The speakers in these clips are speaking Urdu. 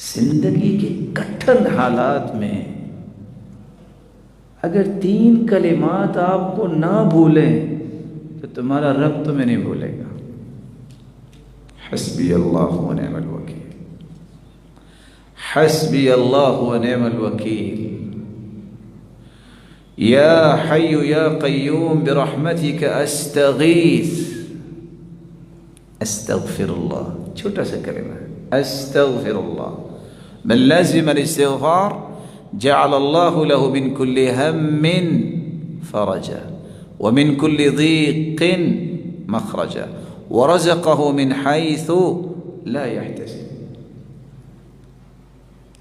زندگی کے کٹھن حالات میں اگر 3 کلمات آپ کو نہ بھولیں تو تمہارا رب تمہیں نہیں بھولے گا۔ حسبی اللہ و نعم الوکیل، حسبی اللہ و نعم الوکیل، یا حی یا قیوم برحمتک استغیث، استغفر اللہ، چھوٹا سا کلمہ ہے، استغفر اللہ۔ من لازم الاستغفار جعل اللہ له من كل هم فرجا ومن كل ضيق مخرجا ورزقه من حيث لا يحتسب۔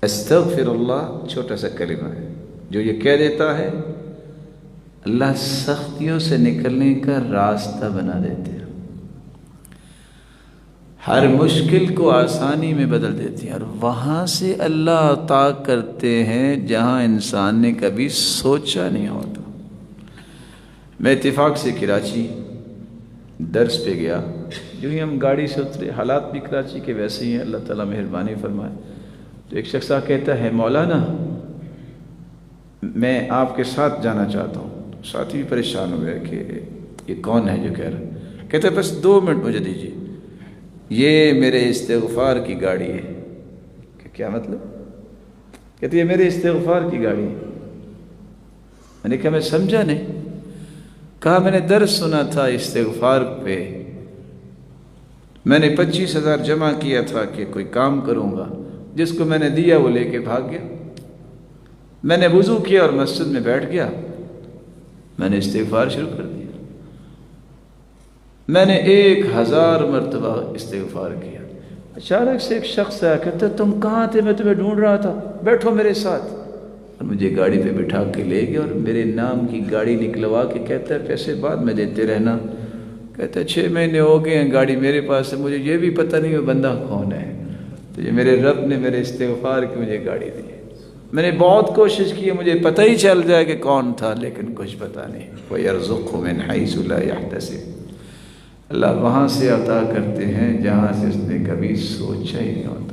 استغفر اللہ چھوٹا سا کلمہ ہے جو یہ کہہ دیتا ہے اللہ سختیوں سے نکلنے کا راستہ بنا دیتے ہیں، ہر مشکل کو آسانی میں بدل دیتے ہیں، اور وہاں سے اللہ عطا کرتے ہیں جہاں انسان نے کبھی سوچا نہیں ہوتا۔ میں اتفاق سے کراچی درس پہ گیا، جو ہی ہم گاڑی سے اترے، حالات بھی کراچی کے ویسے ہی ہیں، اللہ تعالیٰ مہربانی فرمائے، تو ایک شخص کہتا ہے مولانا میں آپ کے ساتھ جانا چاہتا ہوں۔ ساتھی بھی پریشان ہو گئے کہ یہ کون ہے جو کہہ رہا ہے، کہتے ہیں بس 2 منٹ مجھے دیجیے، یہ میرے استغفار کی گاڑی ہے۔ کہ کیا مطلب؟ کہتے یہ میرے استغفار کی گاڑی ہے۔ میں نے کہا میں سمجھا نہیں۔ کہا میں نے درس سنا تھا استغفار پہ، میں نے 25,000 جمع کیا تھا کہ کوئی کام کروں گا، جس کو میں نے دیا وہ لے کے بھاگ گیا۔ میں نے وضو کیا اور مسجد میں بیٹھ گیا، میں نے استغفار شروع کر دیا، میں نے 1000 مرتبہ استغفار کیا۔ اچانک سے ایک شخص آیا، کہتا تم کہاں تھے؟ میں تمہیں ڈھونڈ رہا تھا، بیٹھو میرے ساتھ، اور مجھے گاڑی پہ بٹھا کے لے گیا اور میرے نام کی گاڑی نکلوا کے کہتا ہے پیسے بعد میں دیتے رہنا۔ کہتا ہے 6 مہینے ہو گئے ہیں گاڑی میرے پاس ہے، مجھے یہ بھی پتہ نہیں وہ بندہ کون ہے۔ تو یہ میرے رب نے میرے استغفار کی مجھے گاڑی دی۔ میں نے بہت کوشش کی مجھے پتہ ہی چل جائے کہ کون تھا، لیکن کچھ پتہ نہیں۔ وَيَرْزُقْهُ مِنْ حَيْثُ لَا يَحْتَسِبُ، اللہ وہاں سے عطا کرتے ہیں جہاں سے اس نے کبھی سوچا ہی نہیں ہوتا۔